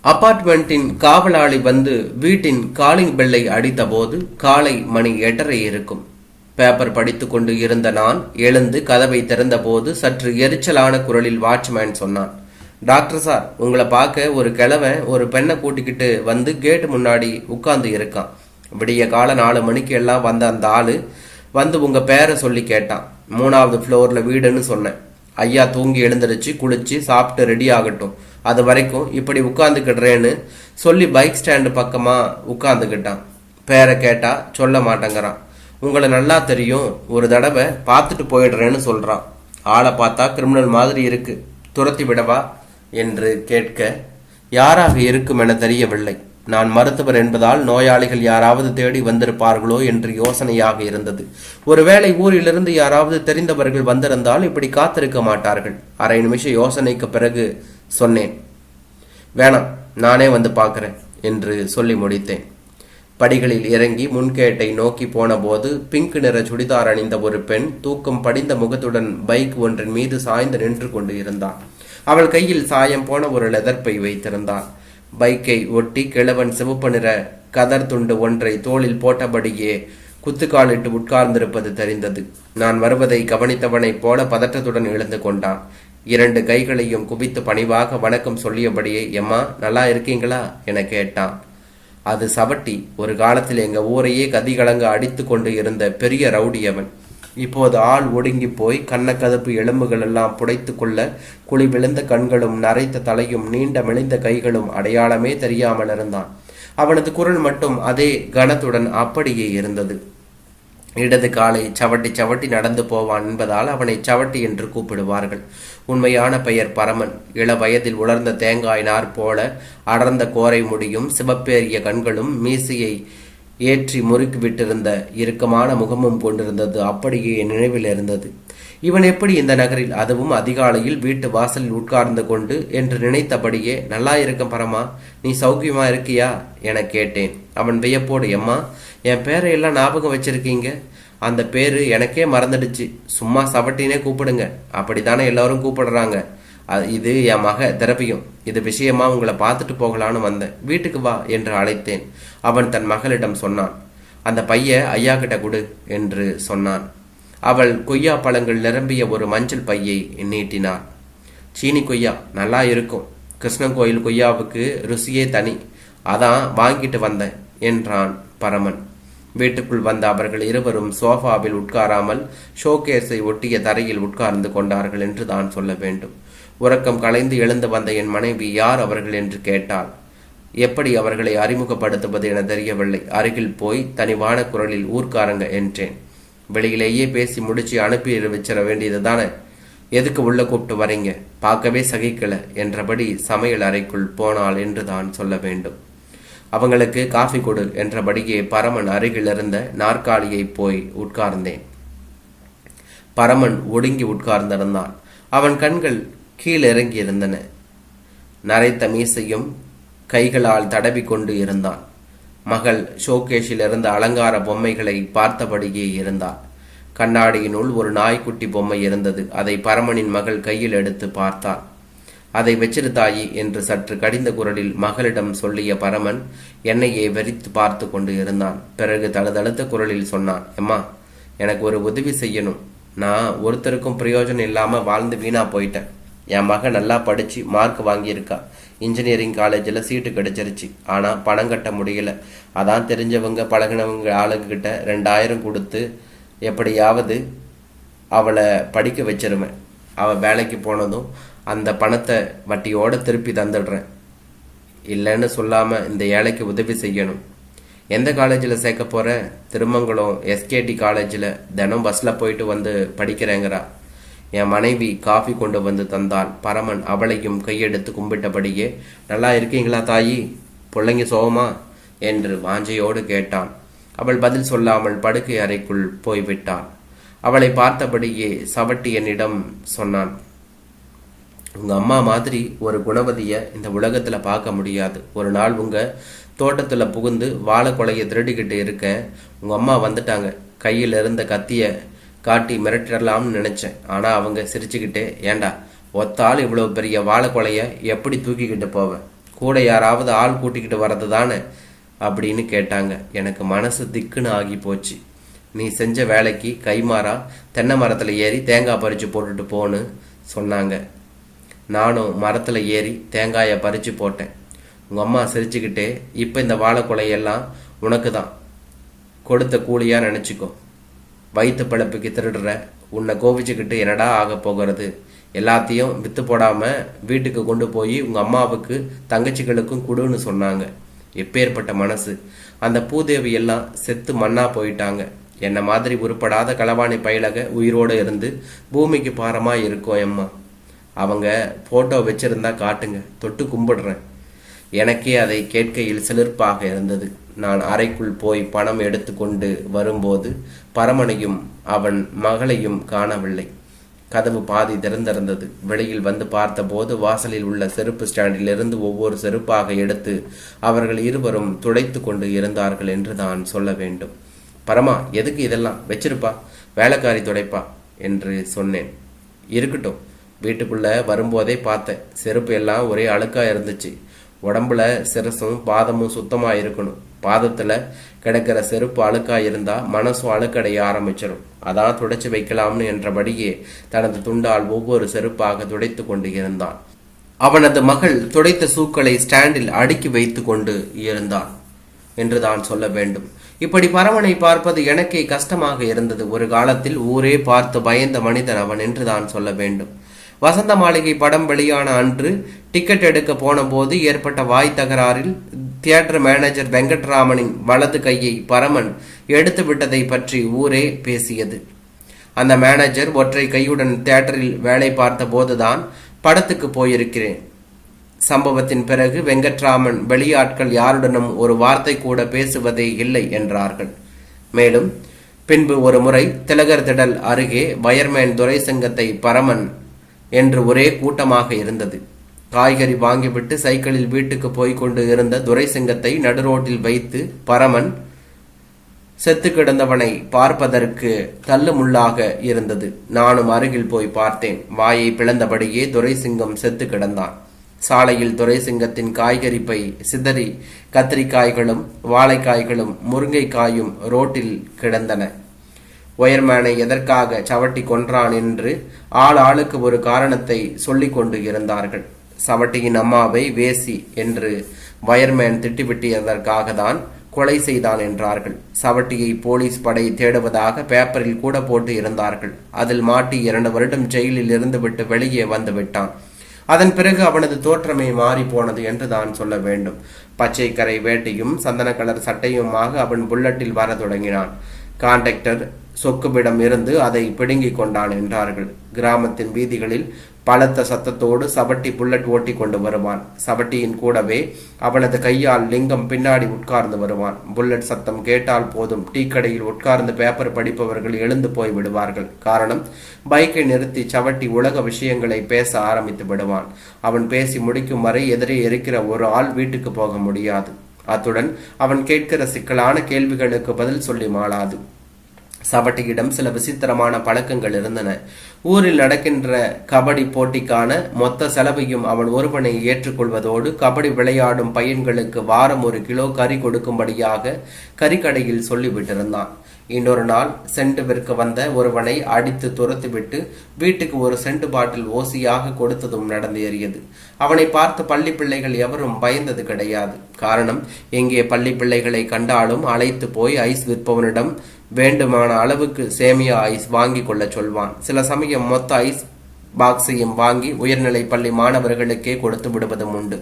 அபார்ட்மெண்டின் காவலாளி வந்து வீட்டின் காலிங் பெல்லை அடித்தபோது காலை மணி 8:30 இருக்கும். பேப்பர் படித்துக் கொண்டு இருந்த நான் எழுந்து கதவை திறந்தபோது சற்று எரிச்சலான குரலில் வாட்ச்மேன் சொன்னான், டாக்டர் சார், உங்களை பார்க்க ஒரு கிழவன் ஒரு பெண்ணை கூட்டிக்கிட்டு வந்து கேட்டு முன்னாடி உட்கார்ந்து இருக்கான். விடிய கால 4 மணிக்கு எல்லாம் வந்த அந்த ஆளு வந்து உங்க பேரை சொல்லி கேட்டான். 3வது ஃப்ளோர்ல வீடுன்னு சொன்னேன். ஐயா தூங்கி எழுந்திருச்சு குளிச்சு சாப்பிட்டு ரெடி ஆகட்டும், அது வரைக்கும் இப்படி உட்கார்ந்துக்கிடுறேன்னு சொல்லி பைக் ஸ்டாண்டு பக்கமா உட்கார்ந்துக்கிட்டான். பேரை கேட்டா சொல்ல மாட்டேங்கிறான். உங்களை நல்லா தெரியும், ஒரு தடவை பார்த்துட்டு போயிடுறேன்னு சொல்றான். ஆளை பார்த்தா கிரிமினல் மாதிரி இருக்கு, துரத்தி விடவா என்று கேட்க யாராக இருக்கும் என தெரியவில்லை. நான் மருத்துவர் என்பதால் நோயாளிகள் யாராவது தேடி வந்திருப்பார்களோ என்று யோசனையாக இருந்தது. ஒருவேளை ஊரிலிருந்து யாராவது தெரிந்தவர்கள் வந்திருந்தால் இப்படி காத்திருக்க மாட்டார்கள். அரை நிமிஷ யோசனைக்கு பிறகு சொன்னேன், வேணாம், நானே வந்து பார்க்கிறேன் என்று சொல்லி முடித்தேன். படிகளில் இறங்கி முன்கேட்டை நோக்கி போன போது பிங்க் நிற சுடிதார் அணிந்த ஒரு பெண் தூக்கம் படிந்த முகத்துடன் பைக் ஒன்றின் மீது சாய்ந்து நின்று கொண்டு இருந்தாள். அவள் கையில் சாயம் போன ஒரு லெதர் பை வைத்திருந்தாள். பைக்கை ஒட்டி கிழவன் சிவப்பு நிற கதர் துண்டு ஒன்றை தோளில் போட்டபடியே குத்துக்காலிட்டு உட்கார்ந்திருப்பது தெரிந்தது. நான் வருவதை கவனித்தவனைப் போல பதற்றத்துடன் எழுந்து கொண்டான். 2 கைகளையும் குவித்து பணிவாக வணக்கம் சொல்லியபடியே, எம்மா நல்லா இருக்கீங்களா என கேட்டான். அது சவட்டி. ஒரு காலத்தில் எங்க ஊரையே கதிகலங்க அடித்து கொண்டு இருந்த பெரிய ரவுடி அவன். இப்போது ஆள் ஒடுங்கி போய் கண்ணக்கதப்பு எலும்புகள் எல்லாம் புடைத்து கொள்ள குழி விழுந்த கண்களும் நரைத்த தலையும் நீண்ட மெலிந்த கைகளும் அடையாளமே தெரியாமல் இருந்தான். அவனது குரல் மட்டும் அதே கனத்துடன் அப்படியே இருந்தது. இடது காலை சவட்டி சவட்டி நடந்து போவான் என்பதால் அவனை சவட்டி என்று கூப்பிடுவார்கள். உண்மையான பெயர் பரமன். இள வயதில் உலர்ந்த தேங்காய் நார் போல அடர்ந்த கோரை முடியும், சிவப்பேறிய கண்களும், மீசையை ஏற்றி முறுக்கி விட்டிருந்த இறுக்கமான முகமும் கொண்டிருந்தது அப்படியே என் நினைவில் இருந்தது. இவன் எப்படி இந்த நகரில், அதுவும் அதிகாலையில் வீட்டு வாசலில் உட்கார்ந்து கொண்டு என்று நினைத்தபடியே, நல்லா இருக்கும் பரமா, நீ சௌக்கியமா இருக்கியா என கேட்டேன். அவன் வியப்போடு, எம்மா, என் பேரை எல்லாம் ஞாபகம் வச்சிருக்கீங்க? அந்த பேரு எனக்கே மறந்துடுச்சு, சும்மா சவட்டினே கூப்பிடுங்க, அப்படித்தானே எல்லாரும் கூப்பிடுறாங்க. இது என் மக திரவியம். இது விஷயமா உங்களை பார்த்துட்டு போகலான்னு வந்தேன், வீட்டுக்கு வா என்று அழைத்தேன். அவன் தன் மகளிடம் சொன்னான். அந்த பைய ஐயா கிட்ட கொடு என்று சொன்னான். அவள் கொய்யா பழங்கள் நிரம்பிய ஒரு மஞ்சள் பையை நீட்டினாள். சீனி கொய்யா நல்லா இருக்கும், கிருஷ்ணன் கோயில் கொய்யாவுக்கு ருசியே தனி, அதான் வாங்கிட்டு வந்தேன் என்றான் பரமன். வீட்டுக்குள் வந்த அவர்கள் இருவரும் சோஃபாவில் உட்காராமல் ஷோகேஸை ஒட்டிய தரையில் உட்கார்ந்து கொண்டார்கள் என்று தான் சொல்ல வேண்டும். உறக்கம் கலைந்து எழுந்து வந்த என் மனைவி யார் அவர்கள் என்று கேட்டாள். எப்படி அவர்களை அறிமுகப்படுத்துவது என தெரியவில்லை. அருகில் போய் தனிவான குரலில் ஊர்க்காரங்க என்றேன். வெளியிலேயே பேசி முடிச்சு அனுப்பி வச்சிட வேண்டியது தானே, எதுக்கு உள்ள கூப்பிட்டு வரீங்க, பார்க்கவே சகிக்கல என்றபடி சமையல் அறைக்குள் போனாள் என்று தான் சொல்ல வேண்டும். அவங்களுக்கு காஃபி கொடு என்றபடியே பரமன் அருகில் இருந்த நாற்காலியை போய் உட்கார்ந்தேன். பரமன் ஒடுங்கி உட்கார்ந்திருந்தான். அவன் கண்கள் கீழிறங்கி இருந்தன. நரைத்த மீசையும் கைகளால் தடவி கொண்டு இருந்தான். மகள் ஷோகேஷில் இருந்த அலங்கார பொம்மைகளை பார்த்தபடியே இருந்தாள். கண்ணாடியினுள் ஒரு நாய்க்குட்டி பொம்மை இருந்தது. அதை பரமனின் மகள் கையில் எடுத்து பார்த்தாள். அதை வச்சிரு தாயி என்று சற்று கடிந்த குரலில் மகளிடம் சொல்லிய பரமன் என்னையே வெறித்து பார்த்து கொண்டு இருந்தான். பிறகு தழுதழுத்த குரலில் சொன்னான், எம்மா, எனக்கு ஒரு உதவி செய்யணும். நான் ஒருத்தருக்கும் பிரயோஜனம் இல்லாம வாழ்ந்து வீணா போயிட்டேன். என் மகன் நல்லா படிச்சு மார்க் வாங்கியிருக்கா, இன்ஜினியரிங் காலேஜில் சீட்டு கிடைச்சிருச்சு. ஆனால் பணம் கட்ட முடியல. அதான் தெரிஞ்சவங்க பழகினவங்க ஆளுங்கிட்ட 2000 கொடுத்து எப்படியாவது அவளை படிக்க வச்சிருவேன். அவள் வேலைக்கு போனதும் அந்த பணத்தை வட்டியோடு திருப்பி தந்துடுறேன். இல்லைன்னு சொல்லாமல் இந்த ஏழைக்கு உதவி செய்யணும். எந்த காலேஜில் சேர்க்க போகிற? திருமங்கலம் எஸ்கேடி காலேஜில் தினம் பஸ்ஸில் போயிட்டு வந்து படிக்கிறேங்கிறா. என் மனைவி காஃபி கொண்டு வந்து தந்தாள். பரமன் அவளையும் கையெடுத்து கும்பிட்டபடியே, நல்லா இருக்கீங்களா தாயி, பிள்ளைங்க சோகமா என்று வாஞ்சையோடு கேட்டான். அவள் பதில் சொல்லாமல் படுக்கை அறைக்குள் போய்விட்டாள். அவளை பார்த்தபடியே சவட்டி என்னிடம் சொன்னான், உங்க அம்மா மாதிரி ஒரு குணவதிய இந்த உலகத்துல பார்க்க முடியாது. ஒரு நாள் உங்க தோட்டத்துல புகுந்து வாழை கொலையை திருடிக்கிட்டு இருக்கேன். உங்க அம்மா வந்துட்டாங்க. கையில் இருந்த கத்திய காட்டி மிரட்டிடலாம்னு நினைச்சேன். ஆனா அவங்க சிரிச்சுக்கிட்டே, ஏண்டா ஒத்தாள் இவ்வளவு பெரிய வாழை கொலைய எப்படி தூக்கிக்கிட்டு போவேன், கூட யாராவது ஆள் கூட்டிக்கிட்டு வர்றது தானே அப்படின்னு கேட்டாங்க. எனக்கு மனசு திக்குன்னு ஆகி போச்சு. நீ செஞ்ச வேலைக்கு கைமாறா தென்னை மரத்தில் ஏறி தேங்காய் பறித்து போட்டுட்டு போன்னு சொன்னாங்க. நானும் மரத்தில் ஏறி தேங்காயை பறித்து போட்டேன். உங்கள் அம்மா சிரிச்சுக்கிட்டே, இப்போ இந்த வாழைக்குலையெல்லாம் உனக்கு தான், கொடுத்த கூலியாக நினச்சிக்கோ. வயிற்று பழப்புக்கு திருடுற உன்னை கோபிச்சுக்கிட்டு என்னடா ஆக போகிறது? எல்லாத்தையும் விற்று போடாமல் வீட்டுக்கு கொண்டு போய் உங்கள் அம்மாவுக்கு தங்கச்சிகளுக்கும் கொடுன்னு சொன்னாங்க. எப்பேற்பட்ட மனசு! அந்த பூதேவி எல்லாம் செத்து மண்ணா போயிட்டாங்க. என்ன மாதிரி உருப்படாத களவாணி பயிலக உயிரோடு இருந்து பூமிக்கு பாரமாக இருக்கும் எம்மா. அவங்க ஃபோட்டோ வச்சிருந்தா காட்டுங்க, தொட்டு கும்பிடுறேன். எனக்கே அதை கேட்கையில் சிலிர்ப்பாக இருந்தது. நான் அறைக்குள் போய் பணம் எடுத்து கொண்டு வரும்போது பரமனையும் அவன் மகளையும் காணவில்லை. கதவு பாதி திறந்திருந்தது. வெளியில் வந்து பார்த்தபோது வாசலில் உள்ள செருப்பு ஸ்டாண்டில் இருந்து ஒவ்வொரு செருப்பாக எடுத்து அவர்கள் இருவரும் துடைத்து கொண்டு இருந்தார்கள் என்று தான் சொல்ல வேண்டும். பரமா, எதுக்கு இதெல்லாம் வச்சிருப்பா, வேலைக்காரி துடைப்பா என்று சொன்னேன். இருக்கட்டும், வீட்டுக்குள்ள வரும்போதே பார்த்தேன், செருப்பு எல்லாம் ஒரே அழுக்கா இருந்துச்சு. உடம்புல சிரசும் பாதமும் சுத்தமா இருக்கணும். பாதத்துல கிடக்கிற செருப்பு அழுக்கா இருந்தா மனசும் அழுக்கடைய ஆரம்பிச்சிடும். அதான் துடைச்சு வைக்கலாம்னு என்றபடியே தனது துண்டால் ஒவ்வொரு செருப்பாக துடைத்து கொண்டு இருந்தான். அவனது மகள் துடைத்த சூக்களை ஸ்டாண்டில் அடுக்கி வைத்து கொண்டு இருந்தான் என்று தான் சொல்ல வேண்டும். இப்படி பரமனை பார்ப்பது எனக்கே கஷ்டமாக இருந்தது. ஒரு காலத்தில் ஊரே பார்த்து பயந்த மனிதன் அவன் என்று தான் சொல்ல வேண்டும். வசந்த மாளிகை படம் வெளியான அன்று டிக்கெட் எடுக்க போன போது ஏற்பட்ட வாய் தகராறில் தியேட்டர் மேனேஜர் வெங்கட்ராமனின் வலது கையை பரமன் எடுத்து விட்டதை பற்றி ஊரே பேசியது. அந்த மேனேஜர் ஒற்றை கையுடன் தியேட்டரில் வேலை பார்த்த போதுதான் படத்துக்கு போயிருக்கிறேன். சம்பவத்தின் பிறகு வெங்கட்ராமன் வெளியாட்கள் யாருடனும் ஒரு வார்த்தை கூட பேசுவதே இல்லை என்றார்கள். மேலும் பின்பு ஒரு முறை திலகர் திடல் அருகே வயர்மேன் துரைசிங்கத்தை பரமன் என்று ஒரே கூட்டமாக இருந்தது. காய்கறி வாங்கிவிட்டு சைக்கிளில் வீட்டுக்கு போய்கொண்டு இருந்த துரைசிங்கத்தை நடுரோட்டில் வைத்து பரமன் செத்து கிடந்தவனை பார்ப்பதற்கு தள்ளுமுள்ளாக இருந்தது. நானும் அருகில் போய் பார்த்தேன். வாயை பிளந்தபடியே துரைசிங்கம் செத்து கிடந்தான். சாலையில் துரைசிங்கத்தின் காய்கறி பை சிதறி கத்திரிக்காய்களும் வாழைக்காய்களும் முருங்கைக்காயும் ரோட்டில் கிடந்தன. ஒயர்மேனை எதற்காக சவட்டி கொன்றான் என்று ஆளுக்கு ஒரு காரணத்தை சொல்லிக் கொண்டு இருந்தார்கள். சவட்டியின் அம்மாவை வேசி என்று வயர்மேன் திட்டிவிட்டியதற்காக தான் கொலை செய்தான் என்றார்கள். சவட்டியை போலீஸ் படை தேடுவதாக பேப்பரில் கூட போட்டு இருந்தார்கள். அதில் மாட்டி 2 வருடம் ஜெயிலில் இருந்து விட்டு வெளியே வந்து விட்டான். அதன் பிறகு அவனது தோற்றமே மாறி போனது என்று தான் சொல்ல வேண்டும். பச்சை கரை வேட்டையும் சந்தன கலர் சட்டையுமாக அவன் புல்லட்டில் வர தொடங்கினான். கான்ட்ராக்டர் சொக்குபிடம் இருந்து அதை பிடுங்கிக் கொண்டான் என்றார்கள். கிராமத்தின் வீதிகளில் பலத்த சத்தத்தோடு சவட்டி புல்லட் ஓட்டி கொண்டு வருவான். சவட்டியின் கூடவே அவனது கையால் லிங்கம் பின்னாடி உட்கார்ந்து வருவான். புல்லட் சத்தம் கேட்டால் போதும், டீ கடையில் உட்கார்ந்து பேப்பர் படிப்பவர்கள் எழுந்து போய் விடுவார்கள். காரணம், பைக்கை நிறுத்தி சவட்டி உலக விஷயங்களை பேச ஆரம்பித்து விடுவான். அவன் பேசி முடிக்கும் வரை எதிரே இருக்கிற ஒரு ஆள் வீட்டுக்கு போக முடியாது. அத்துடன் அவன் கேட்கிற சிக்கலான கேள்விகளுக்கு பதில் சொல்லி மாளாது. சவட்டியிடம் சில விசித்திரமான பழக்கங்கள் இருந்தன. ஊரில் நடக்கின்ற கபடி போட்டிக்கான மொத்த செலவையும் அவன் ஒருவனை ஏற்றுக்கொள்வதோடு கபடி விளையாடும் பையன்களுக்கு வாரம் 1 கிலோ கறி கொடுக்கும்படியாக கறிக்கடையில் சொல்லிவிட்டிருந்தான். இன்னொரு நாள் சென்ட் விற்க வந்த ஒருவனை அடித்து துரத்துவிட்டு வீட்டுக்கு ஒரு சென்ட் பாட்டில் ஓசியாக கொடுத்ததும் நடந்தேறியது. அவனை பார்த்து பள்ளி பிள்ளைகள் எவரும் பயந்தது கிடையாது. காரணம், எங்கே பள்ளி பிள்ளைகளை கண்டாலும் அழைத்து போய் ஐஸ் விற்பவனிடம் வேண்டுமான அளவுக்கு சேமியா ஐஸ் வாங்கி கொள்ள சொல்வான். சில சமயம் மொத்த ஐஸ் பாக்ஸையும் வாங்கி உயர்நிலை பள்ளி மாணவர்களுக்கே கொடுத்து விடுவதும் உண்டு.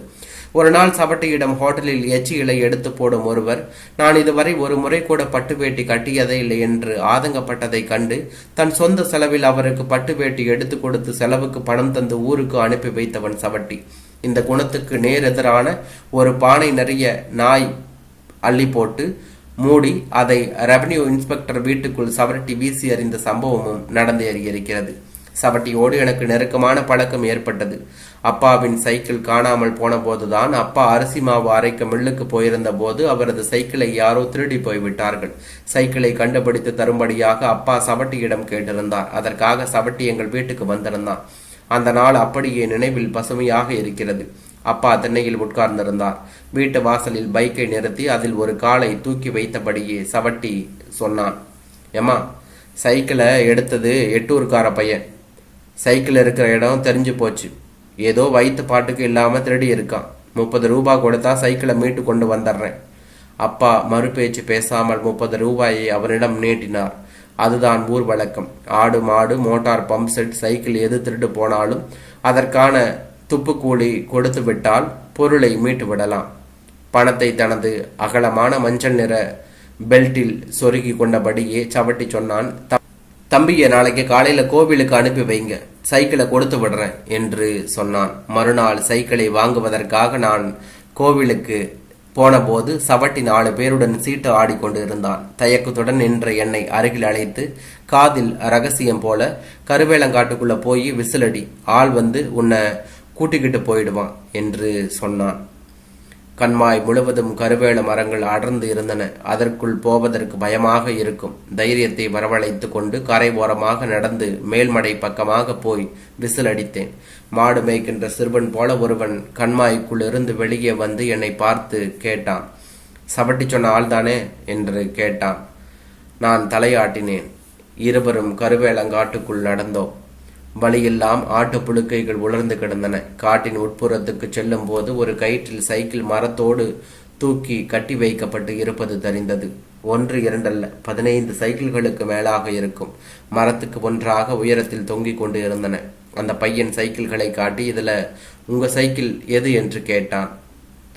ஒரு நாள் சவட்டியிடம் ஹோட்டலில் எச்சி இலை எடுத்து போடும் ஒருவர், நான் இதுவரை ஒரு முறை கூட பட்டு வேட்டி கட்டியதே இல்லை என்று ஆதங்கப்பட்டதை கண்டு தன் சொந்த செலவில் அவருக்கு பட்டு வேட்டி எடுத்து கொடுத்து செலவுக்கு பணம் தந்து ஊருக்கு அனுப்பி வைத்தவன் சவட்டி. இந்த குணத்துக்கு நேர் எதிரான ஒரு பானை நிறைய நாய் அள்ளி போட்டு மூடி அதை ரெவன்யூ இன்ஸ்பெக்டர் வீட்டுக்குள் சவட்டி வீசி அறிந்த சம்பவமும் நடந்தேறியிருக்கிறது. சவட்டியோடு எனக்கு நெருக்கமான பழக்கம் ஏற்பட்டது. அப்பாவின் சைக்கிள் காணாமல் போன போதுதான் அப்பா அரிசி மாவு அரைக்க மில்லுக்கு போயிருந்த போது அவரது சைக்கிளை யாரோ திருடி போய்விட்டார்கள். சைக்கிளை கண்டுபிடித்து தரும்படியாக அப்பா சவட்டியிடம் கேட்டிருந்தார். அதற்காக சவட்டி எங்கள் வீட்டுக்கு வந்திருந்தான். அந்த நாள் அப்படியே நினைவில் பசுமையாக இருக்கிறது. அப்பா திண்ணையில் உட்கார்ந்திருந்தார். வீட்டு வாசலில் பைக்கை நிறுத்தி அதில் ஒரு காலை தூக்கி வைத்தபடியே சவட்டி சொன்னான். ஏமா, சைக்கிளை எடுத்தது எட்டூர்கார பையன். சைக்கிள் இருக்கிற இடம் தெரிஞ்சு போச்சு. ஏதோ வயிற்று பாட்டுக்கு இல்லாம திருடி இருக்கான். 30 ரூபாய் கொடுத்தா சைக்கிளை மீட்டு கொண்டு வந்துடுறேன். அப்பா மறுபேச்சு பேசாமல் 30 ரூபாயை அவனிடம் நீட்டினார். அதுதான் ஊர் வழக்கம். ஆடு மாடு மோட்டார் பம்ப் செட் சைக்கிள் எது திருடு போனாலும் அதற்கான துப்புக்கூலி கொடுத்து விட்டால் பொருளை மீட்டு விடலாம். பணத்தை தனது அகலமான மஞ்சள் நிற பெல்ட்டில் சொருகி கொண்டபடியே சவட்டி சொன்னான். தம்பியை நாளைக்கு காலையில கோவிலுக்கு அனுப்பி வைங்க, சைக்கிளை கொடுத்து விடுறேன் என்று சொன்னான். மறுநாள் சைக்கிளை வாங்குவதற்காக நான் கோவிலுக்கு போனபோது சவட்டி 4 பேருடன் சீட்டு ஆடிக்கொண்டு இருந்தான். தயக்கத்துடன் நின்ற என்னை அருகில் அழைத்து காதில் ரகசியம் போல, கருவேலங்காட்டுக்குள்ள போய் விசிலடி, ஆள் வந்து உன்னை கூட்டிக்கிட்டு போயிடுவான் என்று சொன்னான். கண்மாய் முழுவதும் கருவேல மரங்கள் அடர்ந்து இருந்தன. அதற்குள் போவதற்கு பயமாக இருக்கும். தைரியத்தை வரவழைத்து கொண்டு கரை ஓரமாக நடந்து மேல்மடை பக்கமாக போய் விசில் அடித்தேன். மாடு மேய்க்கின்ற சிறுவன் போல ஒருவன் கண்மாய்க்குள் இருந்து வெளியே வந்து என்னை பார்த்து கேட்டான். சவட்டி சொன்ன ஆள்தானே என்று கேட்டான். நான் தலையாட்டினேன். இருவரும் கருவேலங்காட்டுக்குள் நடந்தோம். வழியெல்லாம் ஆட்டு புழுக்கைகள் உலர்ந்து கிடந்தன. காட்டின் உட்புறத்துக்கு செல்லும் போது ஒரு கயிற்றில் சைக்கிள் மரத்தோடு தூக்கி கட்டி வைக்கப்பட்டு இருப்பது தெரிந்தது. 1 2 அல்ல, 15 சைக்கிள்களுக்கு மேலாக இருக்கும். மரத்துக்கு ஒன்றாக உயரத்தில் தொங்கிக் கொண்டு இருந்தன. அந்த பையன் சைக்கிள்களை காட்டி, இதுல உங்க சைக்கிள் எது என்று கேட்டான்.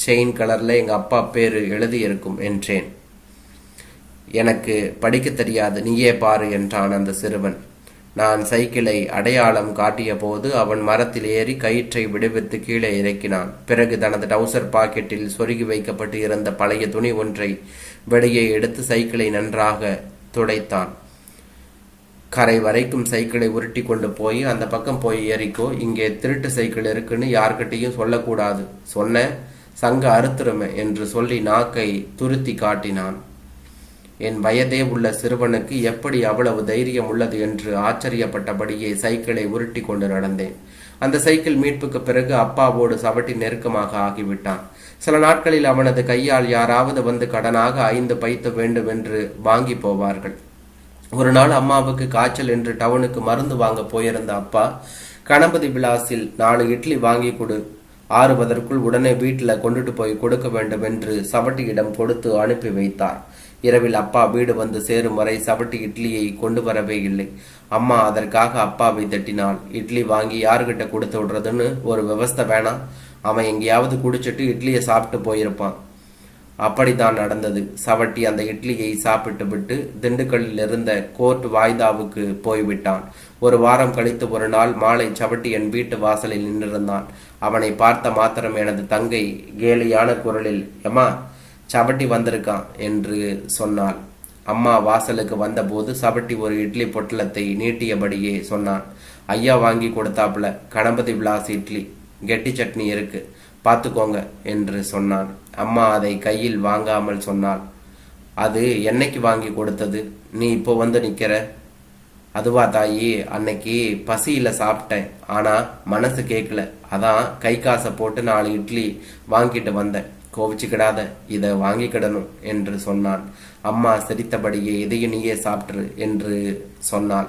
செயின் கலர்ல எங்க அப்பா பேரு எழுதி இருக்கும் என்றேன். எனக்கு படிக்க தெரியாது, நீயே பாரு என்றான் அந்த சிறுவன். நான் சைக்கிளை அடையாளம் காட்டிய போது அவன் மரத்தில் ஏறி கயிற்றை விடுவித்து கீழே இறக்கினான். பிறகு தனது டவுசர் பாக்கெட்டில் சொருகி வைக்கப்பட்டு இருந்த பழைய துணி ஒன்றை வெளியே எடுத்து சைக்கிளை நன்றாக துடைத்தான். கரை வரைக்கும் சைக்கிளை உருட்டி கொண்டு போய், அந்த பக்கம் போய் ஏறிக்கோ, இங்கே திருட்டு சைக்கிள் இருக்குன்னு யார்கிட்டையும் சொல்லக்கூடாது, சொன்ன சங்க அறுத்துருமே என்று சொல்லி நாக்கை துருத்தி காட்டினான். என் வயதே உள்ள சிறுவனுக்கு எப்படி அவ்வளவு தைரியம் உள்ளது என்று ஆச்சரியப்பட்டபடியே சைக்கிளை உருட்டி கொண்டு நடந்தேன். அந்த சைக்கிள் மீட்புக்கு பிறகு அப்பாவோடு சவட்டி நெருக்கமாக ஆகிவிட்டான். சில நாட்களில் அவனது கையால் யாராவது வந்து கடனாக 5 பைத்து வேண்டும் என்று வாங்கி போவார்கள். ஒரு நாள் அம்மாவுக்கு காய்ச்சல் என்று டவுனுக்கு மருந்து வாங்க போயிருந்த அப்பா, கணபதி விலாசில் 4 இட்லி வாங்கி கொடு, ஆறுவதற்குள் உடனே வீட்டில் கொண்டுட்டு போய் கொடுக்க வேண்டும் என்று சவட்டியிடம் கொடுத்து அனுப்பி வைத்தார். இரவில் அப்பா வீடு வந்து சேரும் வரை சவட்டி இட்லியை கொண்டு வரவே இல்லை. அம்மா அதற்காக அப்பாவை தட்டினாள். இட்லி வாங்கி யாருக்கிட்ட கொடுத்து விடுறதுன்னு ஒரு விவஸ்தை வேணாம், அவன் எங்கேயாவது குடிச்சிட்டு இட்லியை சாப்பிட்டு போயிருப்பான். அப்படித்தான் நடந்தது. சவட்டி அந்த இட்லியை சாப்பிட்டு விட்டு திண்டுக்கல்லில் இருந்த கோர்ட் வாய்தாவுக்கு போய்விட்டான். ஒரு வாரம் கழித்து ஒரு நாள் மாலை சவட்டி என் வீட்டு வாசலில் நின்றிருந்தான். அவனை பார்த்த மாத்திரம் எனது தங்கை கேலியான குரலில், எம்மா, சவட்டி வந்திருக்கான் என்று சொன்னாள். அம்மா வாசலுக்கு வந்தபோது சவட்டி ஒரு இட்லி பொட்டலத்தை நீட்டியபடியே சொன்னான். ஐயா வாங்கி கொடுத்தாப்புல, கணபதி விலாஸ் இட்லி, கெட்டி சட்னி இருக்கு, பார்த்துக்கோங்க என்று சொன்னான். அம்மா அதை கையில் வாங்காமல் சொன்னாள். அது என்னைக்கு வாங்கி கொடுத்தது, நீ இப்போ வந்து நிக்கிற? அதுவா தாயி, அன்னைக்கு பசியில சாப்பிட்டேன், ஆனா மனசு கேட்கல, அதான் கை காசை போட்டு 4 இட்லி வாங்கிட்டு வந்தேன், கோவிச்சுக்கிடாத, இதை வாங்கிக்கிடணும் என்று சொன்னான். அம்மா சிரித்தபடியே, இதையும் நீயே சாப்பிட்ரு என்று சொன்னாள்.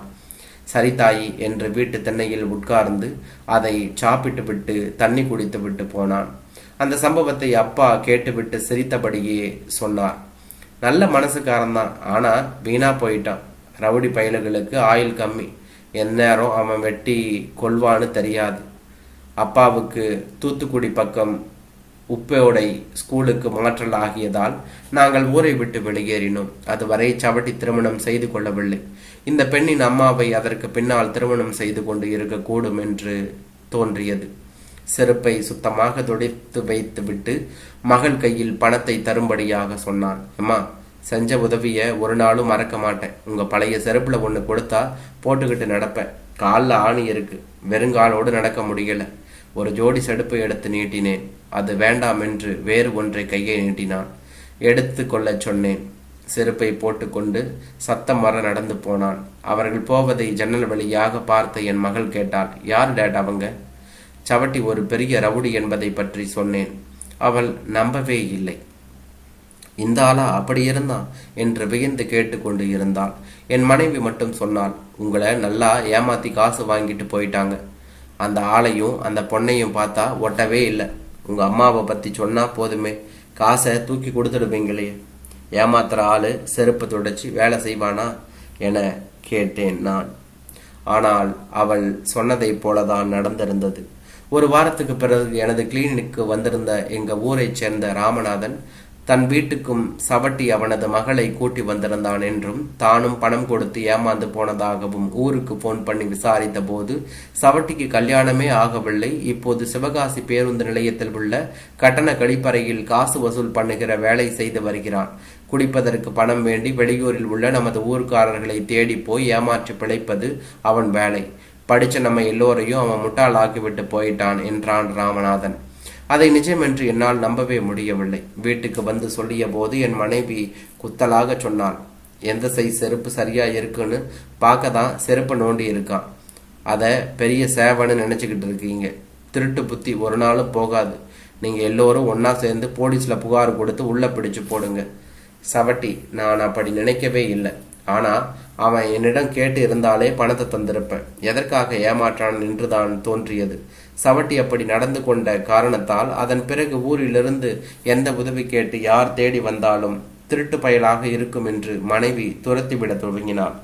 சரி தாயி என்று வீட்டு திண்ணையில் உட்கார்ந்து அதை சாப்பிட்டு விட்டு தண்ணி குடித்து விட்டு போனான். அந்த சம்பவத்தை அப்பா கேட்டுவிட்டு சிரித்தபடியே சொன்னார். நல்ல மனசுக்காரன்தான், ஆனா வீணா போயிட்டான். ரவுடி பயலுகளுக்கு ஆயில் கம்மி, எந்நேரம் அவன் வெட்டி கொள்வான்னு தெரியாது. அப்பாவுக்கு தூத்துக்குடி பக்கம் உப்போடை ஸ்கூலுக்கு மாற்றல் ஆகியதால் நாங்கள் ஊரை விட்டு வெளியேறினோம். அதுவரை சவட்டி திருமணம் செய்து கொள்ளவில்லை. இந்த பெண்ணின் அம்மாவை அதற்கு பின்னால் திருமணம் செய்து கொண்டு இருக்கக்கூடும் என்று தோன்றியது. செருப்பை சுத்தமாக துடைத்து வைத்து விட்டு மகள் கையில் பணத்தை தரும்படியாக சொன்னான். அம்மா, செஞ்ச உதவிய ஒரு நாளும் மறக்க மாட்டேன். உங்க பழைய செருப்புல ஒன்று கொடுத்தா போட்டுக்கிட்டு நடப்பேன். காலில் ஆணி இருக்கு, வெறுங்காலோடு நடக்க முடியல. ஒரு ஜோடி செருப்பை எடுத்து நீட்டினேன். அது வேண்டாம் என்று வேறு ஒன்றை கையை நீட்டினான். எடுத்து கொள்ள சொன்னேன். செருப்பை போட்டுக்கொண்டு சத்தம் வர நடந்து போனான். அவர்கள் போவதை ஜன்னல் வழியாக பார்த்த என் மகள் கேட்டாள், யார் டேட் அவங்க? சவட்டி ஒரு பெரிய ரவுடி என்பதை பற்றி சொன்னேன். அவள் நம்பவே இல்லை. இந்த ஆளா அப்படி இருந்தான் என்று வியந்து கேட்டுக்கொண்டு இருந்தாள். என் மனைவி மட்டும் சொன்னாள், உங்களை நல்லா ஏமாத்தி காசு வாங்கிட்டு போயிட்டாங்க. அந்த ஆளையும் அந்த பொண்ணையும் பார்த்தா ஒட்டவே இல்லை. உங்க அம்மாவை பத்தி சொன்னா போதுமே, காசை தூக்கி கொடுத்துடுவீங்களே. ஏமாத்துற ஆளு செருப்பு துடைச்சி வேலை செய்வானா என கேட்டேன் நான். ஆனால் அவள் சொன்னதைப் போலதான் நடந்திருந்தது. ஒரு வாரத்துக்கு பிறகு எனது கிளினிக்கு வந்திருந்த எங்க ஊரைச் சேர்ந்த ராமநாதன் தன் வீட்டுக்கும் சவட்டி அவனது மகளை கூட்டி வந்திருந்தான் என்றும் தானும் பணம் கொடுத்து ஏமாந்து போனதாகவும் ஊருக்கு போன் பண்ணி விசாரித்த போது சவட்டிக்கு கல்யாணமே ஆகவில்லை. இப்போது சிவகாசி பேருந்து நிலையத்தில் உள்ள கட்டண கழிப்பறையில் காசு வசூல் பண்ணுகிற வேலை செய்து வருகிறான். குடிப்பதற்கு பணம் வேண்டி வெளியூரில் உள்ள நமது ஊர்க்காரர்களை தேடி போய் ஏமாற்றி பிழைப்பது அவன் வேலை. படிச்ச நம்ம எல்லோரையும் அவன் முட்டாளாக்கிவிட்டு போயிட்டான் என்றான் ராமநாதன். அதை நிஜம் என்று என்னால் நம்பவே முடியவில்லை. வீட்டுக்கு வந்து சொல்லிய போது என் மனைவி குத்தலாக சொன்னாள், எந்த சைஸ் செருப்பு சரியா இருக்குன்னு பார்க்க தான் செருப்பு நோண்டி இருக்கான். அதை பெரிய சேவன்னு நினைச்சுக்கிட்டு இருக்கீங்க. திருட்டு புத்தி ஒரு நாளும் போகாது. நீங்க எல்லோரும் ஒன்னா சேர்ந்து போலீஸ்ல புகார் கொடுத்து உள்ள பிடிச்சு போடுங்க. சவட்டி, நான் அப்படி நினைக்கவே இல்லை. ஆனா அவன் என்னிடம் கேட்டு இருந்தாலே பணத்தை தந்திருப்பேன். எதற்காக ஏமாற்றான் என்றுதான் தோன்றியது. சவட்டி அப்படி நடந்து கொண்ட காரணத்தால் அதன் பிறகு ஊரிலிருந்து எந்த உதவி கேட்டு யார் தேடி வந்தாலும் திருட்டு பயலாக இருக்கும் என்று மனைவி துரத்திவிட துவங்கினாள்.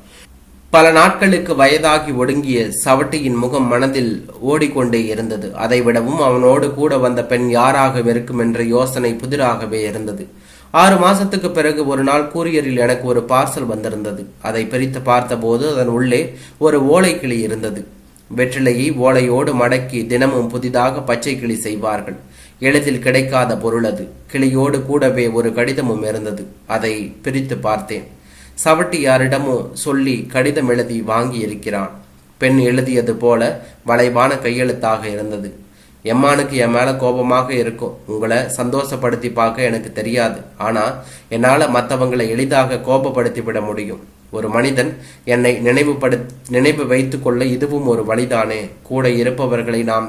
பல நாட்களுக்கு வயதாகி ஒடுங்கிய சவட்டியின் முகம் மனதில் ஓடிக்கொண்டே இருந்தது. அதை விடவும் அவனோடு கூட வந்த பெண் யாராக இருக்கும் என்ற யோசனை புதிராகவே இருந்தது. 6 மாசத்துக்கு பிறகு ஒரு நாள் கூரியரில் எனக்கு ஒரு பார்சல் வந்திருந்தது. அதை பிரித்து பார்த்தபோது அதன் உள்ளே ஒரு ஓலை கிளி இருந்தது. வெற்றிலையை ஓலையோடு மடக்கி தினமும் புதிதாக பச்சை கிளி செய்வார்கள். எளிதில் கிடைக்காத பொருள் அது. கிளியோடு கூடவே ஒரு கடிதமும் இருந்தது. அதை பிரித்து பார்த்தேன். சவட்டி யாரிடமோ சொல்லி கடிதம் எழுதி வாங்கி இருக்கிறான். பெண் எழுதியது போல வளைவான கையெழுத்தாக இருந்தது. எம்மானுக்கு என் மேல கோபமாக இருக்கும். உங்களை சந்தோஷப்படுத்தி பார்க்க எனக்கு தெரியாது. ஆனா என்னால மற்றவங்களை எளிதாக கோபப்படுத்தி விட முடியும். ஒரு மனிதன் என்னை நினைவு வைத்து கொள்ள இதுவும் ஒரு வழிதானே. கூட இருப்பவர்களை நாம்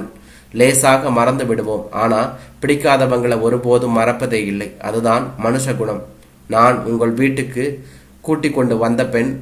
லேசாக மறந்து விடுவோம். ஆனா பிடிக்காதவங்களை ஒருபோதும் மறப்பதே இல்லை. அதுதான் மனுஷ குணம். நான் உங்கள் வீட்டுக்கு கூட்டிக் கொண்டு வந்த பெண்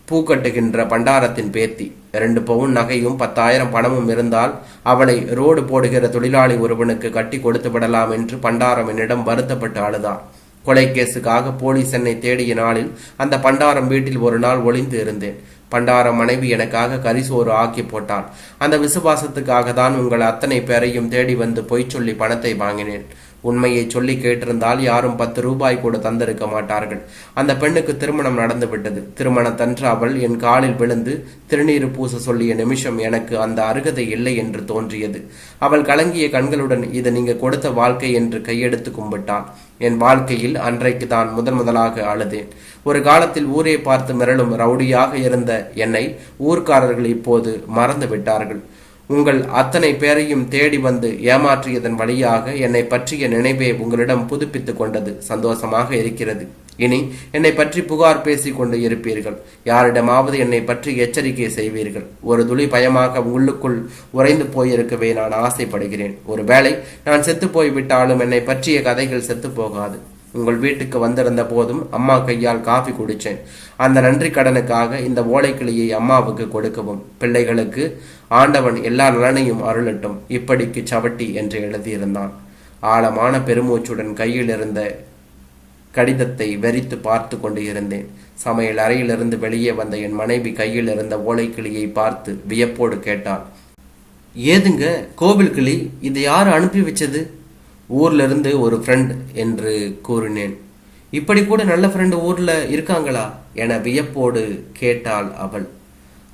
பூக்கட்டுகின்ற பண்டாரத்தின் பேத்தி. 2 பவுன் நகையும் 10,000 பணமும் இருந்தால் அவளை ரோடு போடுகிற தொழிலாளி ஒருவனுக்கு கட்டி கொடுத்து விடலாம் என்று பண்டாரம் என்னிடம் வருத்தப்பட்டு அழுதார். கொலை கேஸுக்காக போலீஸ் என்னை தேடிய நாளில் அந்த பண்டாரம் வீட்டில் ஒரு நாள் ஒளிந்து இருந்தேன். பண்டாரம் மனைவி எனக்காக கரிசோறு ஆக்கி போட்டாள். அந்த விசுவாசத்துக்காக தான் உங்கள் அத்தனை பேரையும் தேடி வந்து பொய் சொல்லி பணத்தை வாங்கினேன். உண்மையை சொல்லி கேட்டிருந்தால் யாரும் 10 ரூபாய் கூட தந்திருக்க மாட்டார்கள். அந்த பெண்ணுக்கு திருமணம் நடந்து விட்டது. திருமணத்தன்று அவள் என் காலில் விழுந்து திருநீறு பூச சொல்லிய நிமிஷம் எனக்கு அந்த அருகதை இல்லை என்று தோன்றியது. அவள் கலங்கிய கண்களுடன் இது நீங்க கொடுத்த வாழ்க்கை என்று கையெடுத்து கும்பிட்டாள். என் வாழ்க்கையில் அன்றைக்கு தான் முதலாக அழுதேன். ஒரு காலத்தில் ஊரை பார்த்து மிரளும் ரவுடியாக இருந்த என்னை ஊர்க்காரர்கள் இப்போது மறந்து விட்டார்கள். உங்கள் அத்தனை பேரையும் தேடி வந்து ஏமாற்றியதன் வழியாக என்னை பற்றிய நினைவை உங்களிடம் புதுப்பித்துக் கொண்டது. சந்தோஷமாக இருக்கிறது. இனி என்னை பற்றி புகார் பேசிக் கொண்டு இருப்பீர்கள். யாரிடமாவது என்னை பற்றி எச்சரிக்கை செய்வீர்கள். ஒரு துளி பயமாக உள்ளுக்குள் உறைந்து போயிருக்கவே நான் ஆசைப்படுகிறேன். ஒருவேளை நான் செத்து போய்விட்டாலும் என்னை பற்றிய கதைகள் செத்து போகாது. உங்கள் வீட்டுக்கு வந்திருந்த போதும் அம்மா கையால் காஃபி குடித்தேன். அந்த நன்றி கடனுக்காக இந்த ஓலைக்கிளியை அம்மாவுக்கு கொடுக்கவும். பிள்ளைகளுக்கு ஆண்டவன் எல்லா நலனையும் அருளட்டும். இப்படிக்கு சவட்டி என்று எழுதியிருந்தான். ஆழமான பெருமூச்சுடன் கையில் இருந்த கடிதத்தை வெறித்து பார்த்து கொண்டு இருந்தேன். சமையல் அறையிலிருந்து வெளியே வந்த என் மனைவி கையில் இருந்த ஓலைக்கிளியை பார்த்து வியப்போடு கேட்டாள், ஏதுங்க கோவில் கிளி? இதை யாரு அனுப்பி வச்சது? ஊர்ல இருந்து ஒரு ஃப்ரெண்ட் என்று கூறினேன். இப்படி கூட நல்ல ஃப்ரெண்டு ஊர்ல இருக்காங்களா என வியப்போடு கேட்டாள் அவள்.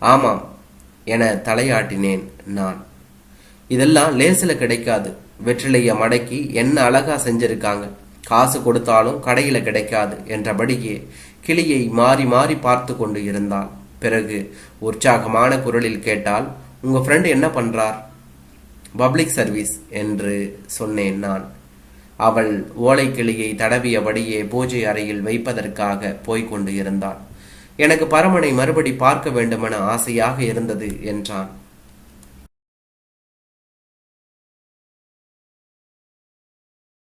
ஆமாம் என தலையாட்டினேன் நான். இதெல்லாம் லேசில கிடைக்காது. வெற்றிலைய மடக்கி என்ன அழகா செஞ்சிருக்காங்க. காசு கொடுத்தாலும் கடையில கிடைக்காது என்றபடியே கிளியை மாறி மாறி பார்த்து கொண்டு இருந்தாள். பிறகு உற்சாகமான குரலில் கேட்டால், உங்க ஃப்ரெண்டு என்ன பண்றார்? பப்ளிக் சர்வீஸ் என்று சொன்னேன் நான். அவள் ஓலைக்கிளியை தடவியபடியே பூஜை அறையில் வைப்பதற்காக போய்கொண்டு இருந்தாள். எனக்கு பரமனை மறுபடி பார்க்க வேண்டுமென ஆசையாக இருந்தது என்றான்.